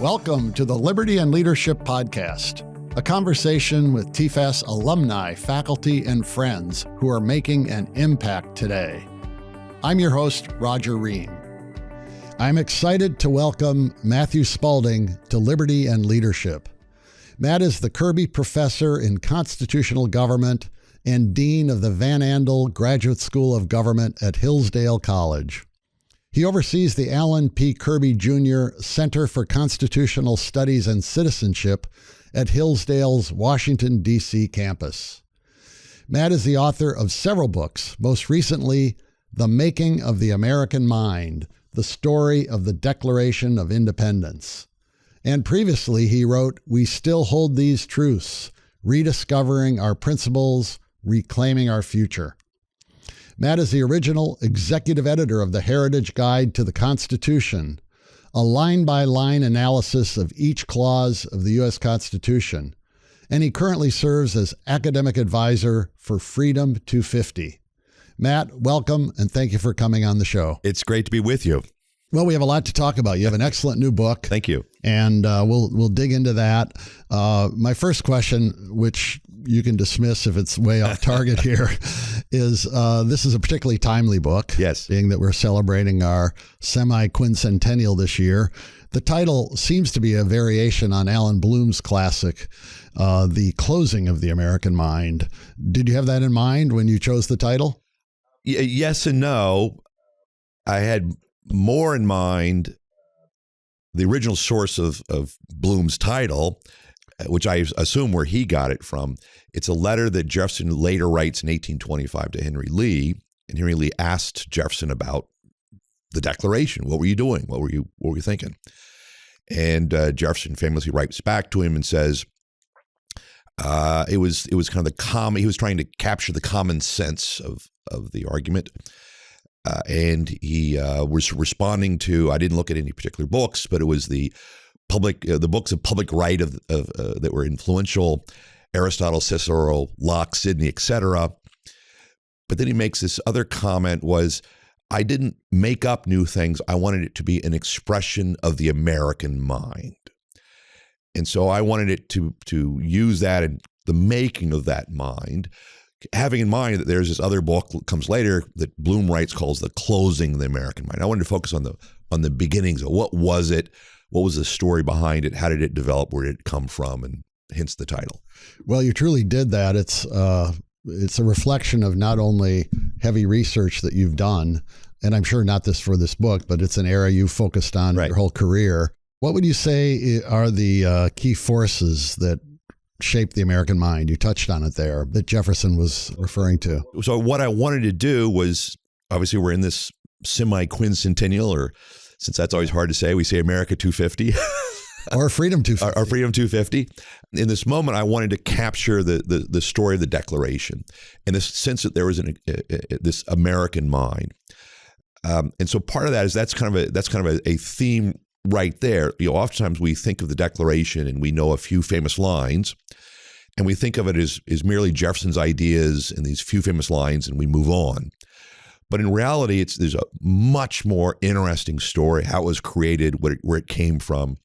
Welcome to the Liberty and Leadership Podcast, a conversation with TFAS alumni, faculty, and friends who are making an impact today. I'm your host, Roger Reen. I'm excited to welcome Matthew Spalding to Liberty and Leadership. Matt is the Kirby Professor in Constitutional Government and Dean of the Van Andel Graduate School of Government at Hillsdale College. He oversees the Alan P. Kirby Jr. Center for Constitutional Studies and Citizenship at Hillsdale's Washington, D.C. campus. Matt is the author of several books, most recently, The Making of the American Mind, the Story of the Declaration of Independence. And previously, he wrote, We Still Hold These Truths, Rediscovering Our Principles, Reclaiming Our Future. Matt is the original executive editor of the Heritage Guide to the Constitution, a line-by-line analysis of each clause of the U.S. Constitution, and he currently serves as academic advisor for Freedom 250. Matt, welcome, and thank you for coming on the show. It's great to be with you. Well, we have a lot to talk about. You have an excellent new book. Thank you. And we'll dig into that. My first question, which you can dismiss if it's way off target here, is this is a particularly timely book. Yes. Being that we're celebrating our semi-quincentennial this year. The title seems to be a variation on Alan Bloom's classic, The Closing of the American Mind. Did you have that in mind when you chose the title? Yes and no. I had more in mind the original source of Bloom's title, which I assume where he got it from. It's a letter that Jefferson later writes in 1825 to Henry Lee, and Henry Lee asked Jefferson about the Declaration. What were you doing? What were you thinking? And Jefferson famously writes back to him and says, it was kind of the common. He was trying to capture the common sense of the argument. And he was responding to, I didn't look at any particular books, but it was the books of public right that were influential, Aristotle, Cicero, Locke, Sidney, etc. But then he makes this other comment was, I didn't make up new things. I wanted it to be an expression of the American mind. And so I wanted it to use that in the making of that mind, having in mind that there's this other book that comes later that Bloom writes calls The Closing of the American Mind. I wanted to focus on the beginnings of what was it, what was the story behind it, how did it develop, where did it come from, and hence the title. Well, you truly did that. It's a reflection of not only heavy research that you've done, and I'm sure not this for this book, but it's an area you focused on your whole career. What would you say are the key forces that shape the American mind? You touched on it there, that Jefferson was referring to. So what I wanted to do was, obviously we're in this semi-quincentennial, or since that's always hard to say, we say America 250. Or Freedom 250. Or Freedom 250. In this moment, I wanted to capture the story of the Declaration and this sense that there was this American mind. And so part of that is that's kind of a theme right there. Oftentimes we think of the Declaration and we know a few famous lines, and we think of it as merely Jefferson's ideas and these few famous lines, and we move on. But in reality, there's a much more interesting story, how it was created, where it came from,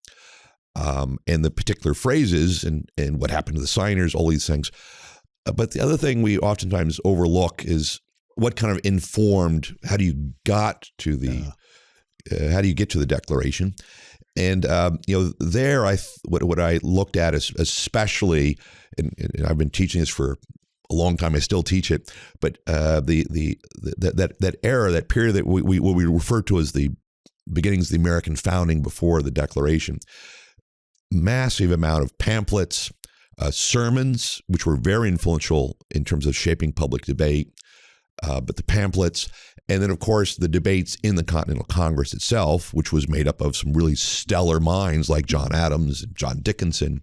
and the particular phrases and what happened to the signers, all these things. But the other thing we oftentimes overlook is what kind of informed, how do you get to the Declaration? And there what I looked at is especially, and I've been teaching this for a long time. I still teach it, but that era, that period that what we refer to as the beginnings of the American founding before the Declaration, massive amount of pamphlets, sermons, which were very influential in terms of shaping public debate, but the pamphlets, and then of course the debates in the Continental Congress itself, which was made up of some really stellar minds like John Adams and John Dickinson.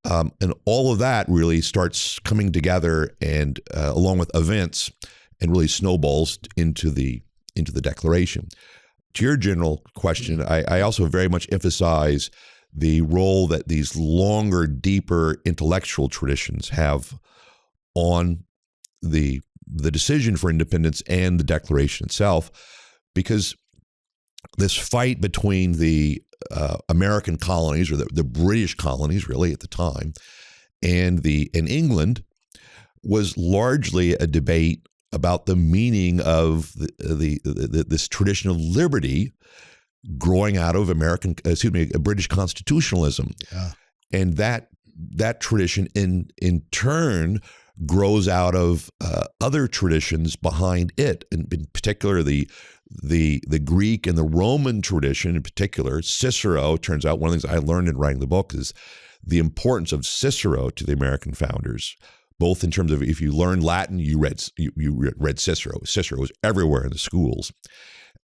And all of that really starts coming together, and along with events, and really snowballs into the Declaration. To your general question, I also very much emphasize the role that these longer, deeper intellectual traditions have on the decision for independence and the Declaration itself, because this fight between the American colonies, or the British colonies really at the time, and England, was largely a debate about the meaning of this tradition of liberty growing out of British constitutionalism. Yeah. And that tradition in turn grows out of other traditions behind it, and in particular the Greek and the Roman tradition in particular. Cicero, turns out, one of the things I learned in writing the book is the importance of Cicero to the American founders, both in terms of, if you learned Latin, you read Cicero. Cicero was everywhere in the schools.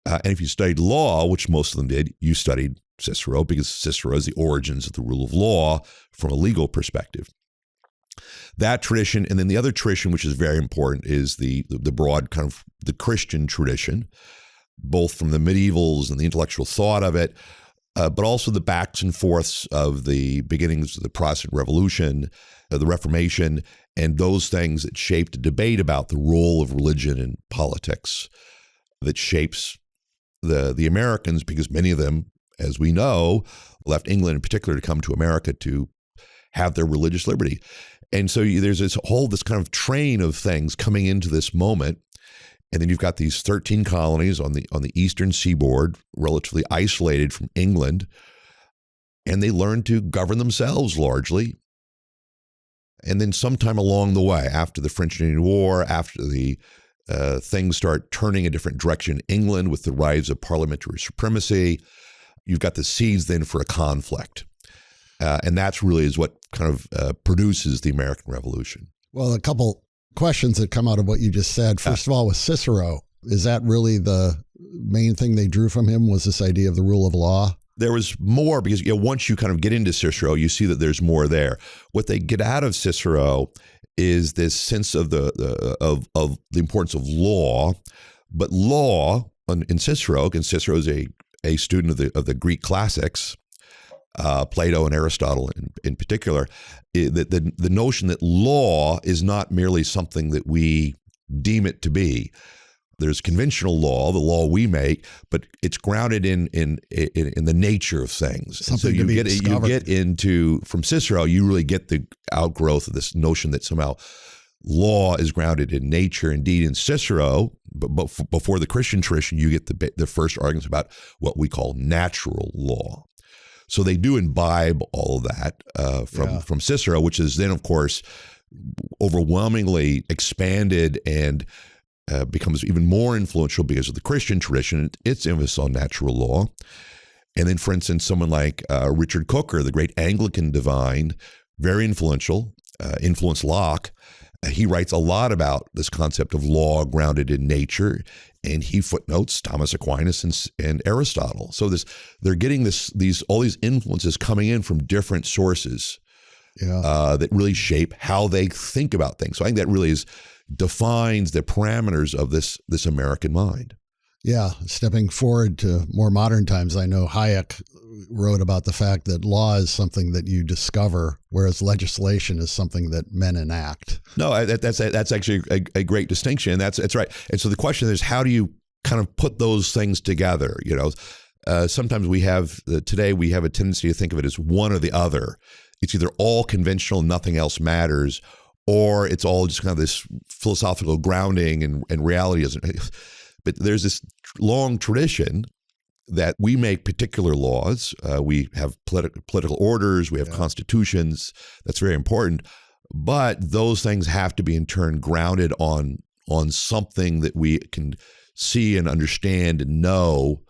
And if you studied law, which most of them did, you studied Cicero, because Cicero is the origins of the rule of law from a legal perspective. That tradition, and then the other tradition, which is very important, is the broad kind of the Christian tradition, both from the medievals and the intellectual thought of it, but also the backs and forths of the beginnings of the Protestant Revolution, the Reformation, and those things that shaped a debate about the role of religion in politics that shapes the Americans, because many of them, as we know, left England in particular to come to America to have their religious liberty. And so there's this kind of train of things coming into this moment. And then you've got these 13 colonies on the eastern seaboard, relatively isolated from England, and they learn to govern themselves largely. And then sometime along the way, after the French and Indian War, after the things start turning a different direction in England with the rise of parliamentary supremacy, you've got the seeds then for a conflict. And that's really is what kind of produces the American Revolution. Well, a couple questions that come out of what you just said. First of all, with Cicero, is that really the main thing they drew from him, was this idea of the rule of law? There was more, because once you kind of get into Cicero, you see that there's more there. What they get out of Cicero is this sense of the importance of law, but law in Cicero, and Cicero is a student of the Greek classics, Plato and Aristotle in particular, the notion that law is not merely something that we deem it to be. There's conventional law, the law we make, but it's grounded in the nature of things. Something so you discovered. get into, from Cicero, you really get the outgrowth of this notion that somehow law is grounded in nature. Indeed, in Cicero, but before the Christian tradition, you get the first arguments about what we call natural law. So they do imbibe all of that from Cicero, which is then, of course, overwhelmingly expanded and becomes even more influential because of the Christian tradition, its emphasis on natural law. And then, for instance, someone like Richard Hooker, the great Anglican divine, very influential, influenced Locke. He writes a lot about this concept of law grounded in nature, and he footnotes Thomas Aquinas and Aristotle. So they're getting all these influences coming in from different sources that really shape how they think about things. So I think that really defines the parameters of this American mind. Yeah, stepping forward to more modern times, I know Hayek wrote about the fact that law is something that you discover, whereas legislation is something that men enact. No, that's actually a great distinction, and that's right. And so the question is, how do you kind of put those things together? Sometimes today we have a tendency to think of it as one or the other. It's either all conventional and nothing else matters, or it's all just kind of this philosophical grounding and reality isn't. But there's this long tradition that we make particular laws. We have political orders, we have constitutions. That's very important. But those things have to be in turn grounded on something that we can see and understand and know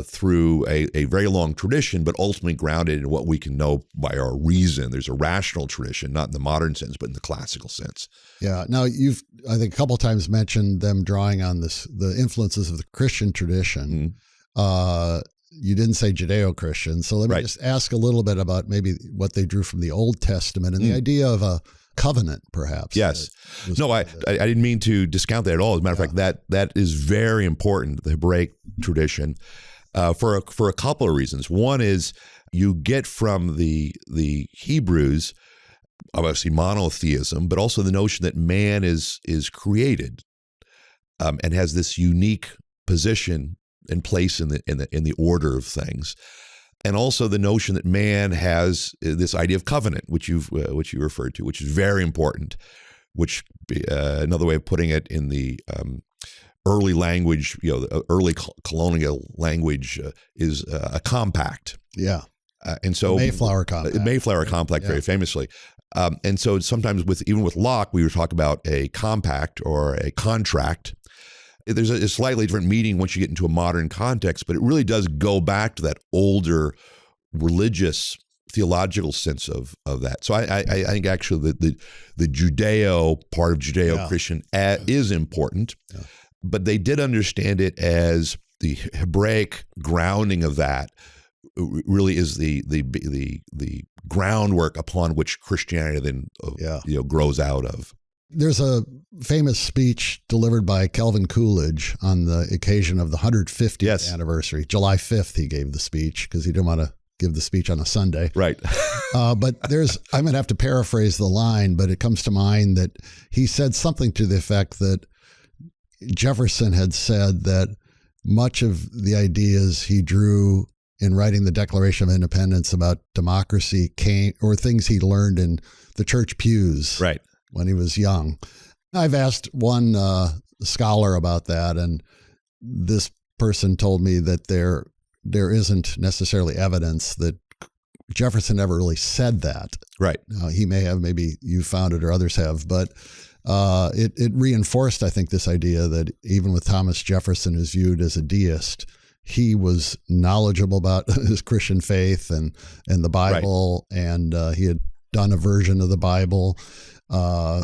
through a very long tradition, but ultimately grounded in what we can know by our reason. There's a rational tradition, not in the modern sense, but in the classical sense. Yeah. Now, you've, I think, a couple of times mentioned them drawing on the influences of the Christian tradition. Mm-hmm. You didn't say Judeo-Christian. So let me just ask a little bit about maybe what they drew from the Old Testament and the idea of a covenant, perhaps. Yes. No, I didn't mean to discount that at all. As a matter of fact, that is very important, the Hebraic tradition, for a couple of reasons. One is you get from the Hebrews, obviously monotheism, but also the notion that man is created and has this unique position and place in the order of things. And also the notion that man has this idea of covenant, which you referred to, which is very important. Which another way of putting it in the early language, the early colonial language is a compact. Yeah. And so Mayflower Compact. Mayflower Compact, very famously. And so sometimes even with Locke, we would talk about a compact or a contract. There's a slightly different meaning once you get into a modern context, but it really does go back to that older religious theological sense of that. So I think actually the Judeo part of Judeo-Christian is important, but they did understand it as the Hebraic grounding of that really is the groundwork upon which Christianity then grows out of. There's a famous speech delivered by Calvin Coolidge on the occasion of the 150th anniversary. July 5th, he gave the speech because he didn't want to give the speech on a Sunday. Right. But I'm going to have to paraphrase the line, but it comes to mind that he said something to the effect that Jefferson had said that much of the ideas he drew in writing the Declaration of Independence about democracy or things he learned in the church pews. Right. When he was young. I've asked one scholar about that, and this person told me that there isn't necessarily evidence that Jefferson ever really said that. Right. He may have, maybe you found it or others have, but it reinforced, I think, this idea that even with Thomas Jefferson, who's viewed as a deist, he was knowledgeable about his Christian faith and the Bible, and he had done a version of the Bible.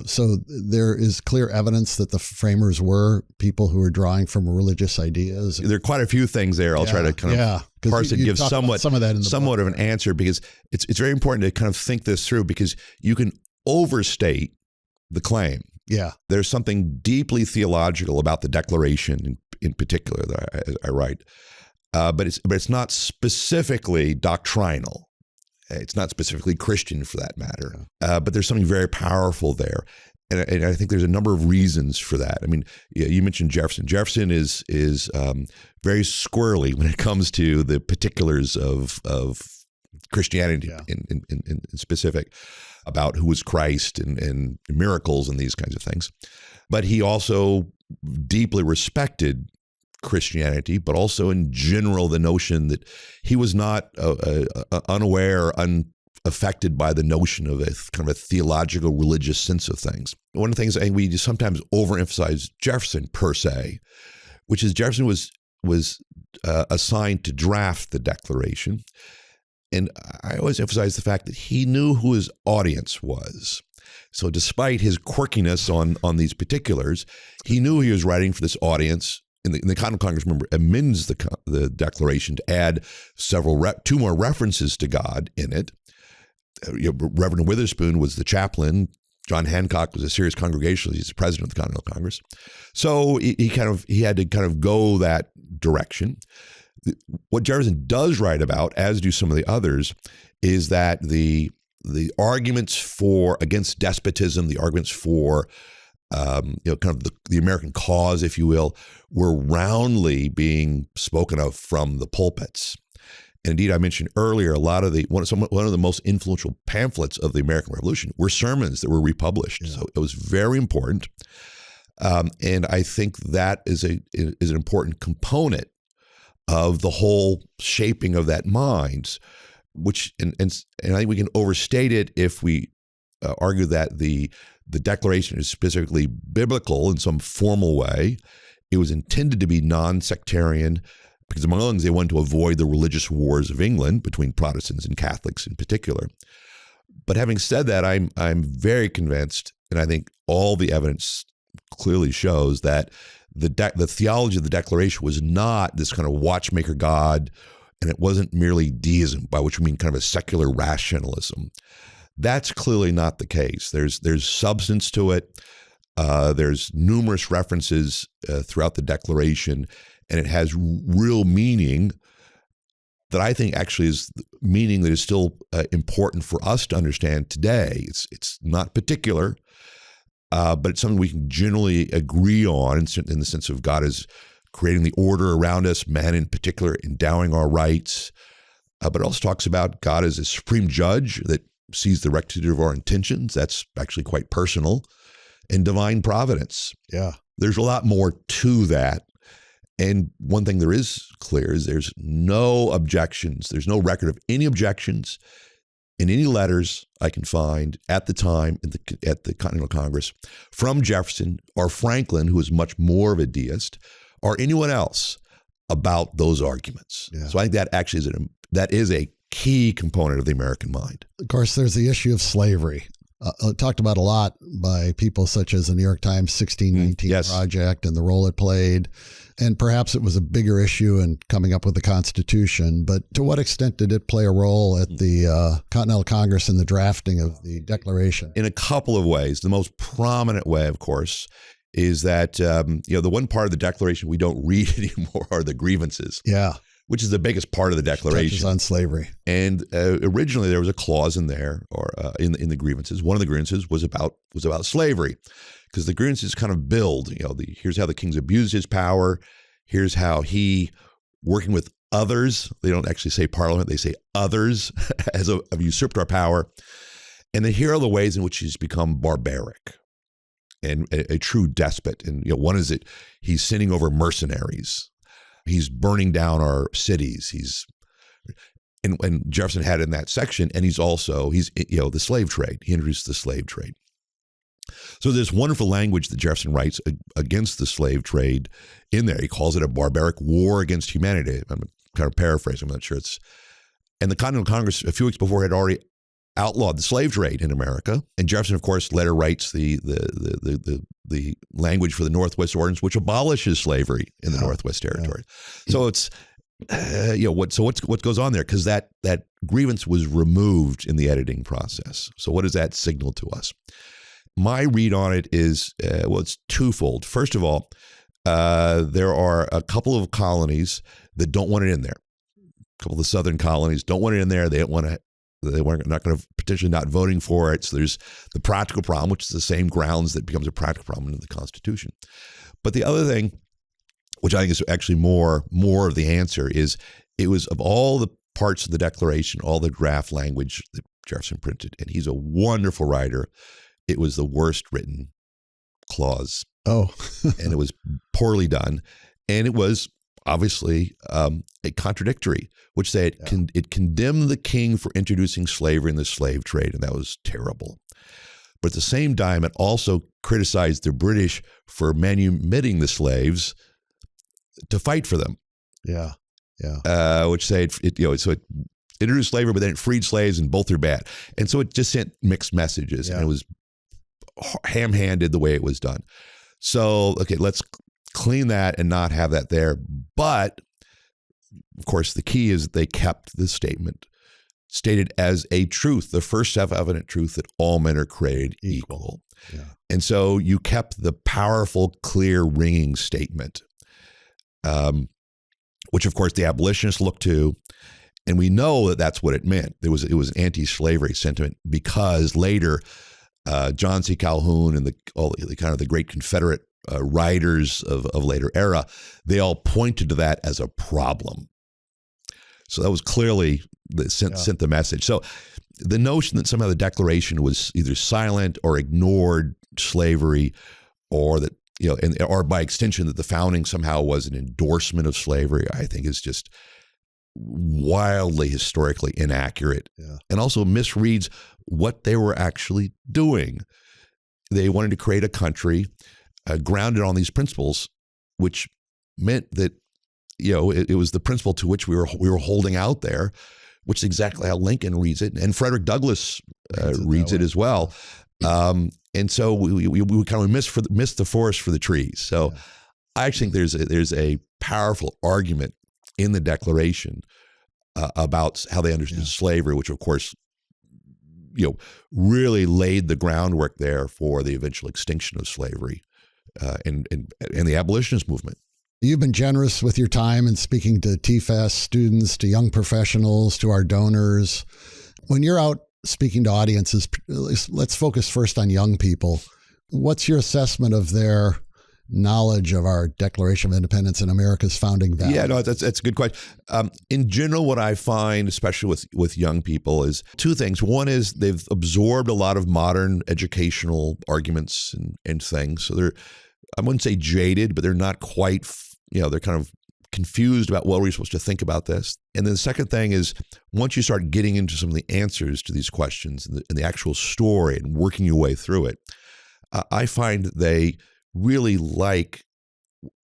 So there is clear evidence that the framers were people who were drawing from religious ideas. There are quite a few things there. I'll try to kind of parse it and give somewhat of an answer, because it's very important to kind of think this through, because you can overstate the claim. Yeah. There's something deeply theological about the Declaration in particular that I write, but it's not specifically doctrinal. It's not specifically Christian for that matter, but there's something very powerful there. And I think there's a number of reasons for that. I mean, you mentioned Jefferson. Jefferson is very squirrely when it comes to the particulars of Christianity in specific, about who was Christ and miracles and these kinds of things. But he also deeply respected Christianity, but also in general the notion that he was not unaware, unaffected by the notion of a kind of a theological religious sense of things. One of the things I think we just sometimes overemphasize Jefferson per se, which is Jefferson was assigned to draft the Declaration, and I always emphasize the fact that he knew who his audience was. So despite his quirkiness on these particulars, he knew he was writing for this audience. And the Continental Congress, remember, amends the Declaration to add two more references to God in it. Reverend Witherspoon was the chaplain. John Hancock was a serious congregationalist. He's the president of the Continental Congress. So he had to kind of go that direction. What Jefferson does write about, as do some of the others, is that the arguments against despotism, the arguments for kind of the American cause, if you will, were roundly being spoken of from the pulpits. And indeed, I mentioned earlier, one of the most influential pamphlets of the American Revolution were sermons that were republished. Yeah. So it was very important, and I think that is an important component of the whole shaping of that mind. Which and I think we can overstate it if we argue that the Declaration is specifically biblical in some formal way. It was intended to be non-sectarian because, among other things, they wanted to avoid the religious wars of England between Protestants and Catholics in particular. But having said that, I'm very convinced, and I think all the evidence clearly shows that the theology of the Declaration was not this kind of watchmaker God, and it wasn't merely deism, by which we mean kind of a secular rationalism. That's clearly not the case. There's substance to it. There's numerous references throughout the Declaration, and it has real meaning that I think actually is meaning that is still important for us to understand today. It's not particular, but it's something we can generally agree on in the sense of God has creating the order around us, man in particular, endowing our rights. But it also talks about God as a supreme judge that sees the rectitude of our intentions. That's actually quite personal. And divine providence. Yeah. There's a lot more to that. And one thing there is clear is there's no objections. There's no record of any objections in any letters I can find at the time at the Continental Congress from Jefferson or Franklin, who was much more of a deist, or anyone else about those arguments. Yeah. So I think that actually is a key component of the American mind. Of course, there's the issue of slavery. Talked about a lot by people such as the New York Times 1619 Yes. Project and the role it played. And perhaps it was a bigger issue in coming up with the Constitution. But to what extent did it play a role at the Continental Congress in the drafting of the Declaration? In a couple of ways. The most prominent way, of course, is that the one part of the Declaration we don't read anymore are the grievances. Yeah. Which is the biggest part of the Declaration. Touches on slavery. And originally there was a clause in there, or in the grievances. One of the grievances was about slavery, because the grievances kind of build. Here's how the king's abused his power. Here's how he, working with others. They don't actually say Parliament; they say others, have usurped our power. And then here are the ways in which he's become barbaric and a true despot. And one is that he's sending over mercenaries. He's burning down our cities. And Jefferson had in that section, and he's the slave trade. He introduced the slave trade. So there's wonderful language that Jefferson writes against the slave trade in there. He calls it a barbaric war against humanity. I'm kind of paraphrasing. I'm not sure and the Continental Congress a few weeks before had already outlawed the slave trade in America. And Jefferson, of course, later writes the language for the Northwest Ordinance, which abolishes slavery in the Northwest Territory. Yeah. So it's what goes on there? Because that grievance was removed in the editing process. So what does that signal to us? My read on it is it's twofold. First of all, there are a couple of colonies that don't want it in there. A couple of the southern colonies don't want it in there. They don't want to. They weren't not going to potentially not voting for it. So there's the practical problem, which is the same grounds that becomes a practical problem in the Constitution. But the other thing, which I think is actually more of the answer, is it was of all the parts of the Declaration, all the draft language that Jefferson printed, and he's a wonderful writer, it was the worst written clause. Oh. And it was poorly done. And it was obviously a contradictory, which said it condemned the king for introducing slavery in the slave trade, and that was terrible. But at the same time, it also criticized the British for manumitting the slaves to fight for them. Yeah, yeah. Which said so it introduced slavery, but then it freed slaves, and both are bad. And so it just sent mixed messages, and it was ham-handed the way it was done. So let's clean that and not have that there. But of course, the key is that they kept the statement stated as a truth, the first self-evident truth that all men are created equal. Yeah. And so you kept the powerful, clear, ringing statement, which of course the abolitionists looked to, and we know that that's what it meant. It was an anti-slavery sentiment, because later John C. Calhoun and the great Confederate writers of later era, they all pointed to that as a problem. So that was clearly sent the message. So the notion that somehow the Declaration was either silent or ignored slavery, or that or by extension that the founding somehow was an endorsement of slavery, I think is just wildly historically inaccurate, and also misreads what they were actually doing. They wanted to create a country grounded on these principles, which meant that it was the principle to which we were holding out there, which is exactly how Lincoln reads it, and Frederick Douglass reads it as well. And so we kind of missed the forest for the trees. So I actually think there's a powerful argument in the Declaration about how they understood slavery, which of course really laid the groundwork there for the eventual extinction of slavery and the abolitionist movement. You've been generous with your time and speaking to TFAS students, to young professionals, to our donors. When you're out speaking to audiences, let's focus first on young people. What's your assessment of their knowledge of our Declaration of Independence and America's founding values? Yeah, no, that's a good question. In general, what I find, especially with young people, is two things. One is they've absorbed a lot of modern educational arguments and things. So they're, I wouldn't say jaded, but they're not quite, they're kind of confused about what we're supposed to think about this. And then the second thing is, once you start getting into some of the answers to these questions and the actual story and working your way through it, I find that they really like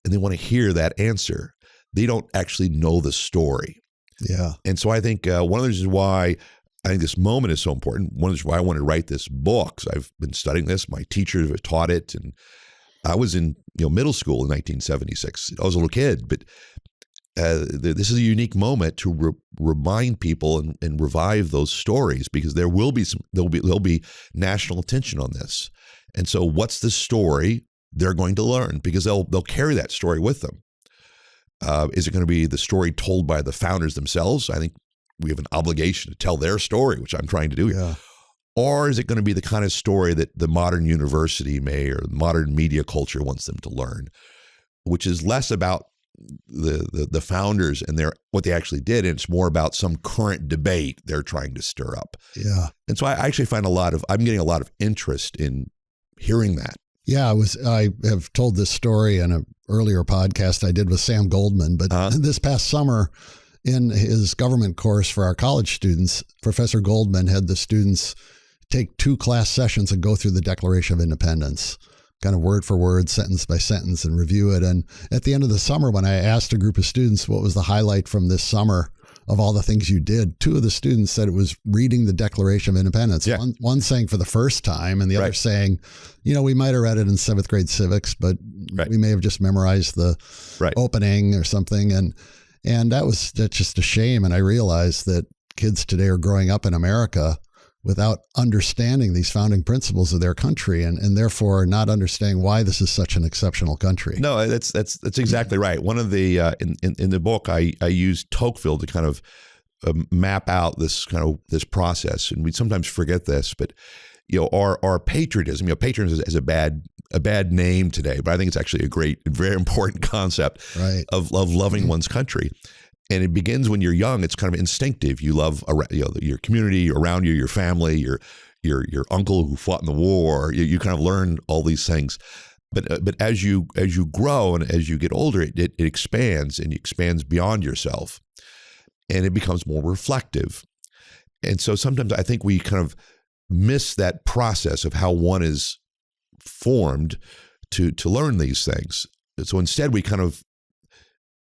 and they want to hear that answer. They don't actually know the story. Yeah. And so I think one of the reasons why I think this moment is so important, one of the reasons why I wanted to write this book, so I've been studying this, my teachers have taught it, and I was in middle school in 1976. I was a little kid, but this is a unique moment to remind people and revive those stories, because there'll be national attention on this. And so what's the story they're going to learn? Because they'll carry that story with them. Is it going to be the story told by the founders themselves? I think we have an obligation to tell their story, which I'm trying to do here. Yeah. Or is it going to be the kind of story that the modern university or modern media culture wants them to learn, which is less about the founders and what they actually did, and it's more about some current debate they're trying to stir up. Yeah. And so I actually find I'm getting a lot of interest in hearing that. Yeah, I have told this story in an earlier podcast I did with Sam Goldman, but this past summer in his government course for our college students, Professor Goldman had the students take 2 class sessions and go through the Declaration of Independence, kind of word for word, sentence by sentence, and review it. And at the end of the summer, when I asked a group of students what was the highlight from this summer of all the things you did, 2 of the students said it was reading the Declaration of Independence. Yeah. One saying for the first time, and the other saying, we might have read it in 7th grade civics, but we may have just memorized the opening or something. And that's just a shame. And I realized that kids today are growing up in America without understanding these founding principles of their country, and therefore not understanding why this is such an exceptional country. No, that's exactly right. One of the in the book, I used Tocqueville to kind of map out this process, and we sometimes forget this, but our patriotism. Patriotism is a bad name today, but I think it's actually a great, very important concept of loving one's country. And it begins when you're young. It's kind of instinctive. You love your community around you, your family, your uncle who fought in the war. You kind of learn all these things. But as you grow and as you get older, it expands, and it expands beyond yourself, and it becomes more reflective. And so sometimes I think we kind of miss that process of how one is formed to learn these things. So instead, we kind of,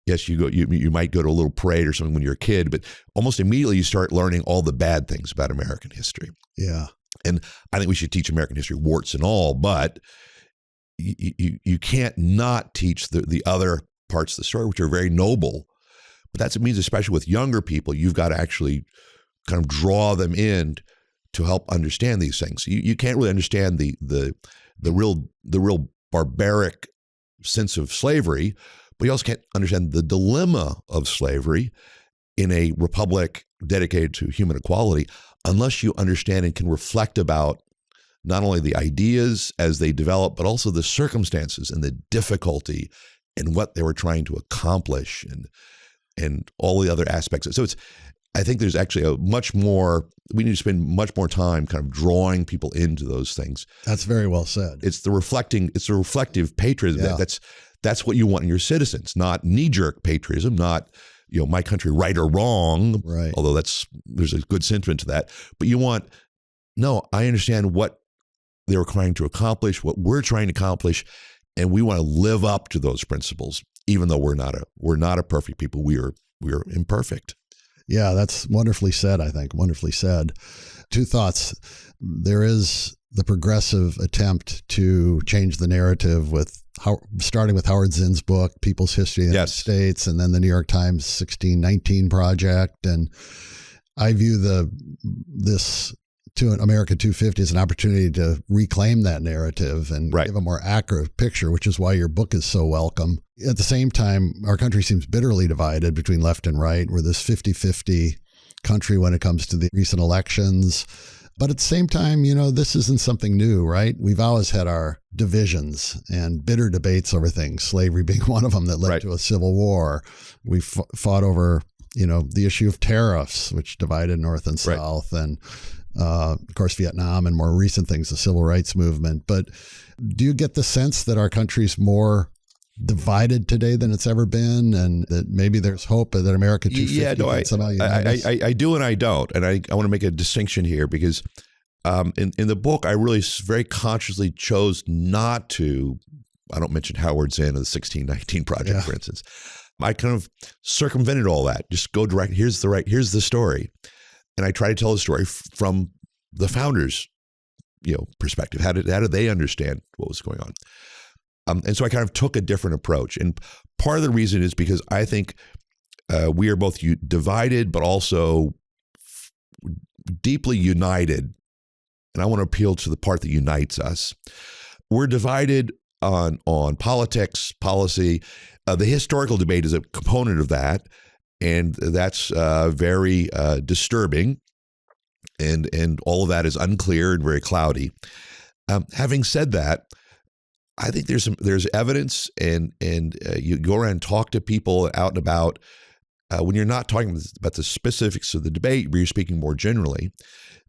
yes, you might go to a little parade or something when you're a kid, but almost immediately you start learning all the bad things about American history. Yeah. And I think we should teach American history, warts and all, but you can't not teach the other parts of the story, which are very noble. But that's what it means, especially with younger people, you've got to actually kind of draw them in to help understand these things. You can't really understand the real barbaric sense of slavery, but you also can't understand the dilemma of slavery in a republic dedicated to human equality unless you understand and can reflect about not only the ideas as they develop, but also the circumstances and the difficulty and what they were trying to accomplish and all the other aspects. So I think there's actually we need to spend much more time kind of drawing people into those things. That's very well said. It's the reflective patriotism. Yeah. That's what you want in your citizens, not knee-jerk patriotism, not, my country right or wrong, right. Although there's a good sentiment to that. But I understand what they were trying to accomplish, what we're trying to accomplish, and we want to live up to those principles, even though we're not a perfect people. We are imperfect. Yeah, that's wonderfully said, I think. Wonderfully said. 2 thoughts. There is the progressive attempt to change the narrative starting with Howard Zinn's book, People's History of the United States, and then the New York Times 1619 Project. And I view this to America 250 as an opportunity to reclaim that narrative and give a more accurate picture, which is why your book is so welcome. At the same time, our country seems bitterly divided between left and right. We're this 50-50 country when it comes to the recent elections. But at the same time, this isn't something new, right? We've always had our divisions and bitter debates over things, slavery being one of them that led to a civil war. We fought over, the issue of tariffs, which divided North and South, and of course, Vietnam and more recent things, the civil rights movement. But do you get the sense that our country's more divided today than it's ever been, and that maybe there's hope that America 250 somehow unite us? I do and I don't. And I want to make a distinction here because in the book, I really very consciously chose not to, I don't mention Howard's End or the 1619 Project, for instance. I kind of circumvented all that. Just go direct. Here's the story. And I try to tell the story from the founders' perspective. How did they understand what was going on? And so I kind of took a different approach. And part of the reason is because I think we are both divided, but also deeply united. And I want to appeal to the part that unites us. We're divided on politics, policy. The historical debate is a component of that. And that's very disturbing. And all of that is unclear and very cloudy. Having said that, I think there's evidence, and you go around and talk to people out and about. When you're not talking about the specifics of the debate, but you're speaking more generally,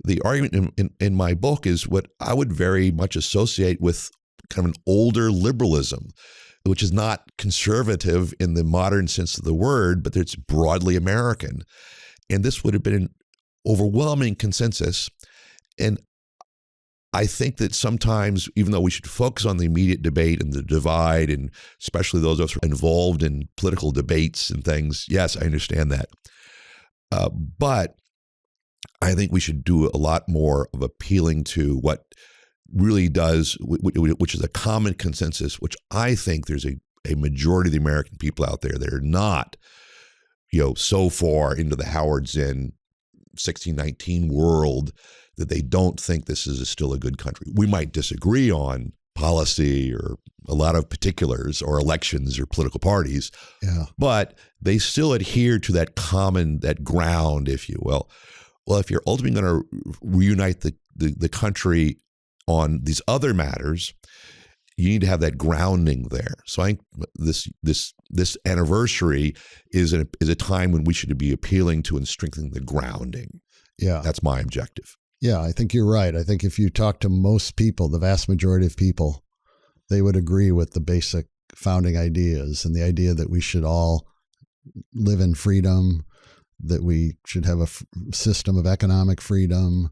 the argument in my book is what I would very much associate with kind of an older liberalism, which is not conservative in the modern sense of the word, but it's broadly American. And this would have been an overwhelming consensus. And I think that sometimes, even though we should focus on the immediate debate and the divide, and especially those of us involved in political debates and things, yes, I understand that. But I think we should do a lot more of appealing to what really does, which is a common consensus, which I think there's a majority of the American people out there that are not, so far into the Howard's End 1619 world that they don't think this is still a good country. We might disagree on policy or a lot of particulars or elections or political parties, but they still adhere to that ground, if you will. Well, if you're ultimately going to reunite the country on these other matters, you need to have that grounding there. So I think this anniversary is a time when we should be appealing to and strengthening the grounding. Yeah, that's my objective. Yeah, I think you're right. I think if you talk to most people, the vast majority of people, they would agree with the basic founding ideas and the idea that we should all live in freedom, that we should have a system of economic freedom,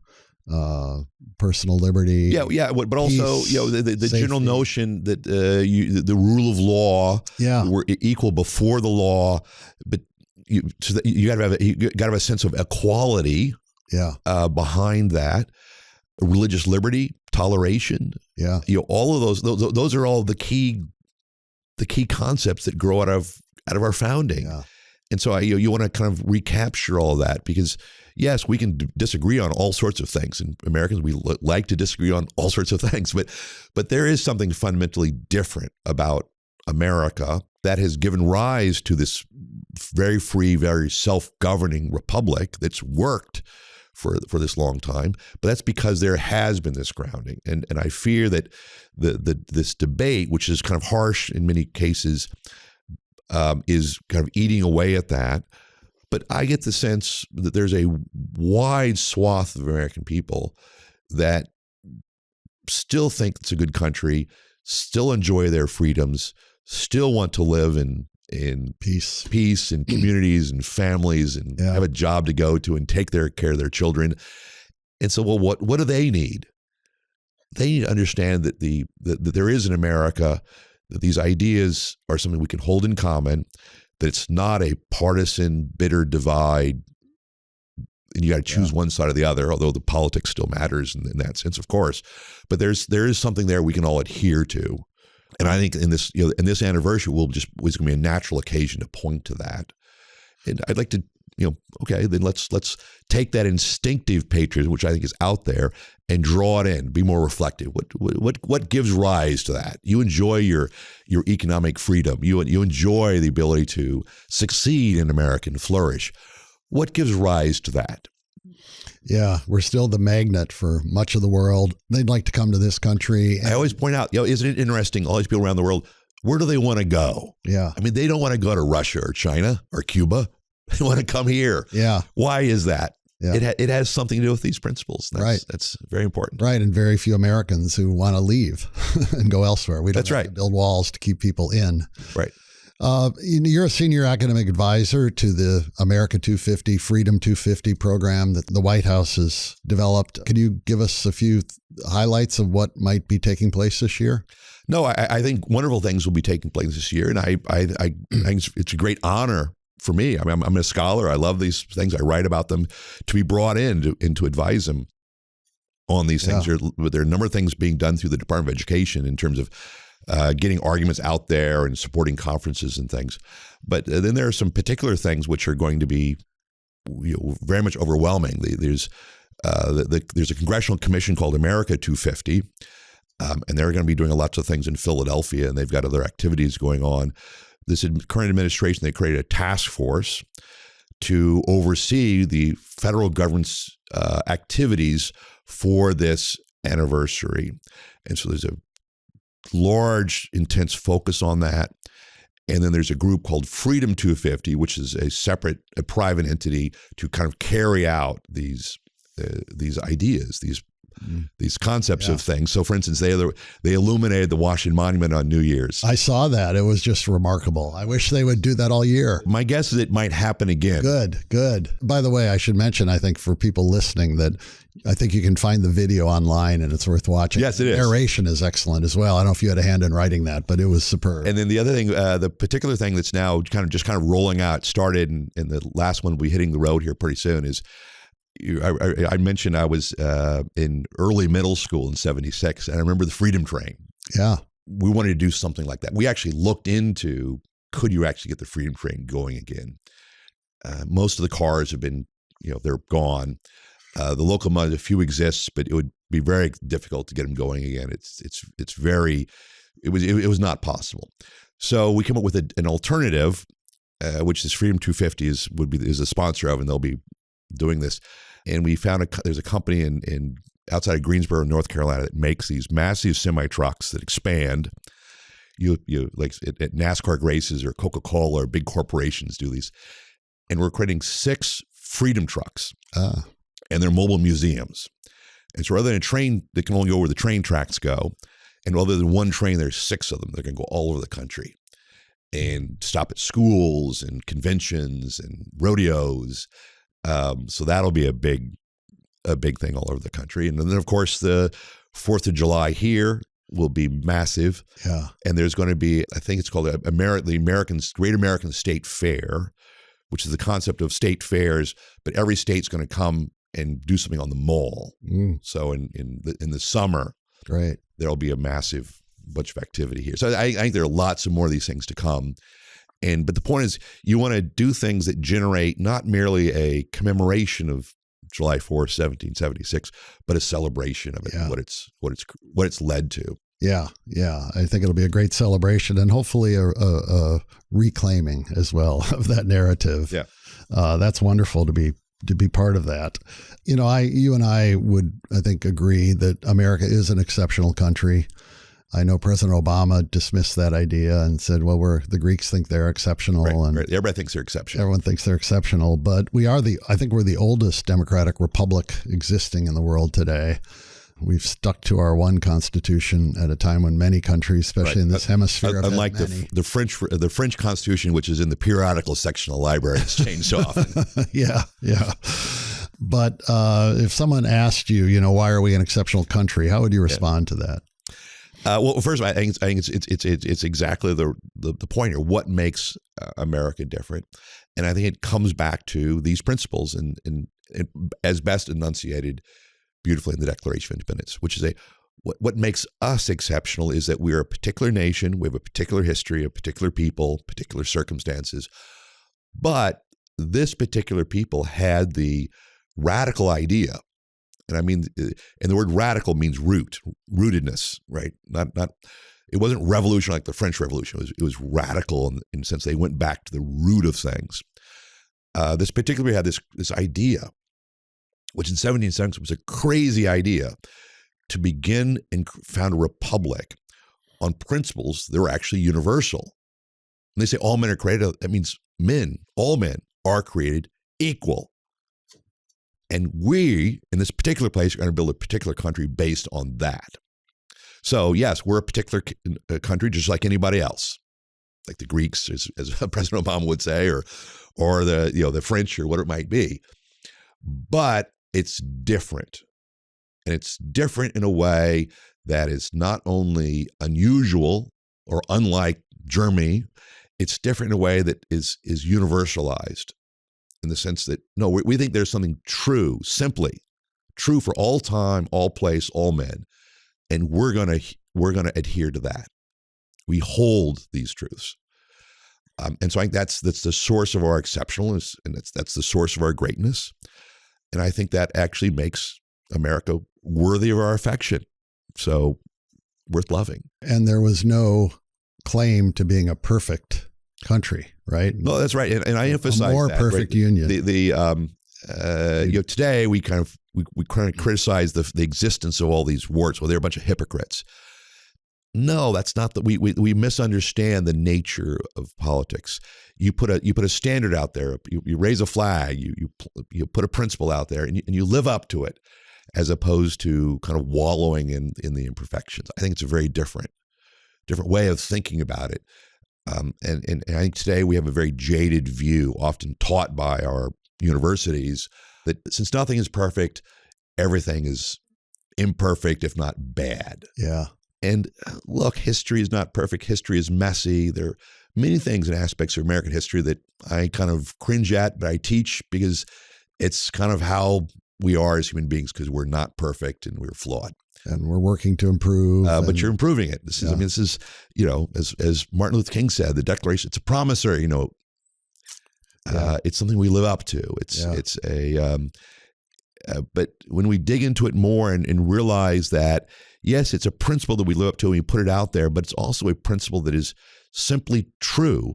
personal liberty. Yeah, but also the general notion that the rule of law, we're equal before the law, but you got to have a sense of equality. Behind that, religious liberty, toleration. All of those are all the key concepts that grow out of our founding. And so you want to kind of recapture all that, because yes, we can disagree on all sorts of things, and Americans, we like to disagree on all sorts of things, but there is something fundamentally different about America that has given rise to this very free, very self-governing republic that's worked for this long time. But that's because there has been this grounding. And I fear that this debate, which is kind of harsh in many cases, is kind of eating away at that. But I get the sense that there's a wide swath of American people that still think it's a good country, still enjoy their freedoms, still want to live in peace and communities and families, and have a job to go to and take care of their children. And so, well, what do they need? They need to understand that that there is an America, that these ideas are something we can hold in common, that it's not a partisan, bitter divide, and you got to choose one side or the other, although the politics still matters in that sense, of course. But there is something there we can all adhere to. And I think in this anniversary was going to be a natural occasion to point to that. And I'd like to, okay, then let's take that instinctive patriotism, which I think is out there, and draw it in, be more reflective. What gives rise to that? You enjoy your economic freedom. You enjoy the ability to succeed in America and flourish. What gives rise to that? Yeah, we're still the magnet for much of the world. They'd like to come to this country. I always point out, isn't it interesting, all these people around the world, where do they want to go? Yeah. I mean, they don't want to go to Russia or China or Cuba. They want to come here. Yeah. Why is that? Yeah. It has something to do with these principles. That's very important. Right, and very few Americans who want to leave and go elsewhere. We don't have to build walls to keep people in. Right. You're a senior academic advisor to the America 250, Freedom 250 program that the White House has developed. Could you give us a few highlights of what might be taking place this year? No, I think wonderful things will be taking place this year, and I think it's a great honor for me. I mean, I'm a scholar. I love these things. I write about them. To be brought in to advise them on these things. There are a number of things being done through the Department of Education in terms of getting arguments out there and supporting conferences and things. But then there are some particular things which are going to be very much overwhelming. There's a congressional commission called America 250, and they're going to be doing lots of things in Philadelphia, and they've got other activities going on. This current administration, they created a task force to oversee the federal government's activities for this anniversary. And so there's a large, intense focus on that. And then there's a group called Freedom 250, which is a private entity to kind of carry out these ideas, these concepts of things. So, for instance, they illuminated the Washington Monument on New Year's. I saw that. It was just remarkable. I wish they would do that all year. My guess is it might happen again. Good. By the way, I should mention, I think for people listening, that I think you can find the video online and it's worth watching. Yes, it is. The narration is excellent as well. I don't know if you had a hand in writing that, but it was superb. And then the other thing, the particular thing that's now kind of rolling out, started, and the last one will be hitting the road here pretty soon is, I mentioned I was in early middle school in 76, and I remember the Freedom Train. Yeah. We wanted to do something like that. We actually looked into, could you actually get the Freedom Train going again? Most of the cars have been, they're gone. The locomotive, a few exists, but it would be very difficult to get them going again. It was not possible. So we came up with an alternative, which this Freedom 250 is a sponsor of, and they'll be doing this. And we found there's a company in outside of Greensboro, North Carolina, that makes these massive semi trucks that expand. You like at NASCAR races or Coca-Cola or big corporations do these. And we're creating 6 Freedom trucks, and they're mobile museums. And so rather than a train that can only go where the train tracks go, and rather than one train, there's 6 of them. They're going to go all over the country and stop at schools and conventions and rodeos. So that'll be a big thing all over the country. And then, of course, the 4th of July here will be massive. Yeah. And there's going to be, I think it's called the Great American State Fair, which is the concept of state fairs, but every state's going to come and do something on the mall. So in the summer, great, there'll be a massive bunch of activity here. So I think there are lots of more of these things to come. But the point is, you want to do things that generate not merely a commemoration of July 4th, 1776, but a celebration of it, what it's led to. Yeah. I think it'll be a great celebration and hopefully a reclaiming as well of that narrative. Yeah, that's wonderful to be part of that. You and I would, I think, agree that America is an exceptional country. I know President Obama dismissed that idea and said, well, the Greeks think they're exceptional. Right. Everybody thinks they're exceptional. Everyone thinks they're exceptional, but I think we're the oldest democratic republic existing in the world today. We've stuck to our one constitution at a time when many countries, especially in this hemisphere, unlike the French Constitution, which is in the periodical section of the library, has changed so often. Yeah. But if someone asked you, why are we an exceptional country, how would you respond to that? Well, first of all, I think it's exactly the point here. What makes America different? And I think it comes back to these principles and as best enunciated beautifully in the Declaration of Independence, which is what makes us exceptional is that we are a particular nation. We have a particular history, a particular people, particular circumstances. But this particular people had the radical idea. And I mean, and the word radical means rootedness, right? Not. It wasn't revolution like the French Revolution. It was radical in the sense they went back to the root of things. This particularly had this idea, which in 1776 was a crazy idea, to begin and found a republic on principles that were actually universal. When they say all men are created, that means all men are created equal. And we, in this particular place, are going to build a particular country based on that. So yes, we're a particular country just like anybody else, like the Greeks, as President Obama would say, or the French, or what it might be. But it's different. And it's different in a way that is not only unusual or unlike Germany, it's different in a way that is universalized, in the sense that, no, we think there's something true, simply true for all time, all place, all men. And we're gonna adhere to that. We hold these truths. And so I think that's the source of our exceptionalness, and that's the source of our greatness. And I think that actually makes America worthy of our affection. So worth loving. And there was no claim to being a perfect country, right? No, that's right. And I emphasize a more that, perfect right? union. Today we kind of criticize the existence of all these warts. Well, they're a bunch of hypocrites. No, that's not we misunderstand the nature of politics. You put a standard out there. You raise a flag. You put a principle out there, and you live up to it, as opposed to kind of wallowing in the imperfections. I think it's a very different way of thinking about it. And I think today we have a very jaded view, often taught by our universities, that since nothing is perfect, everything is imperfect, if not bad. Yeah. And look, history is not perfect. History is messy. There are many things and aspects of American history that I kind of cringe at, but I teach because it's kind of how we are as human beings, because we're not perfect and we're flawed. And we're working to improve. But you're improving it. This is, yeah. This is, as Martin Luther King said, the Declaration, it's a promissory, it's something we live up to. But when we dig into it more and realize that, yes, it's a principle that we live up to and we put it out there, but it's also a principle that is simply true,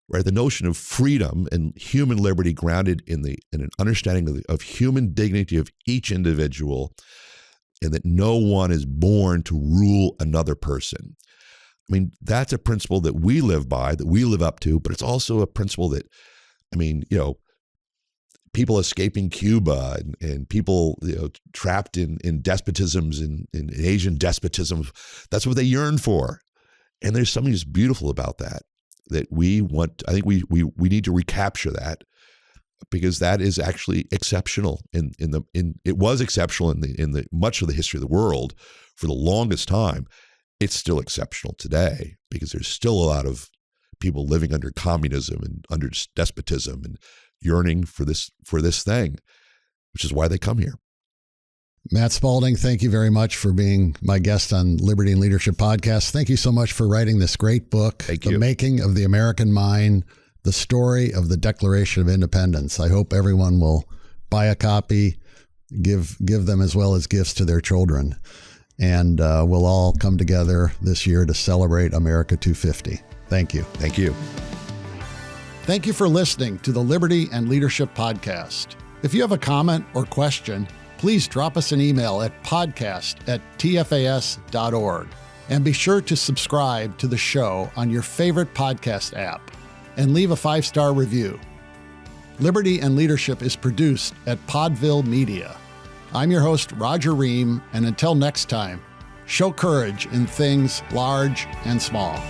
right? The notion of freedom and human liberty grounded in an understanding of human dignity of each individual, and that no one is born to rule another person. I mean, that's a principle that we live by, that we live up to, but it's also a principle that, people escaping Cuba and people trapped in despotisms, in Asian despotisms, that's what they yearn for. And there's something just beautiful about that we want. I think we need to recapture that, because that is actually exceptional it was exceptional in the much of the history of the world for the longest time. It's still exceptional today, because there's still a lot of people living under communism and under despotism and yearning for this thing, which is why they come here. Matt Spalding, thank you very much for being my guest on Liberty and Leadership Podcast. Thank you so much for writing this great book, The Making of the American Mind, the story of the Declaration of Independence. I hope everyone will buy a copy, give them as well as gifts to their children. And we'll all come together this year to celebrate America 250. Thank you. Thank you. Thank you for listening to the Liberty and Leadership Podcast. If you have a comment or question, please drop us an email at podcast@tfas.org. And be sure to subscribe to the show on your favorite podcast app and leave a 5-star review. Liberty and Leadership is produced at Podville Media. I'm your host, Roger Ream, and until next time, show courage in things large and small.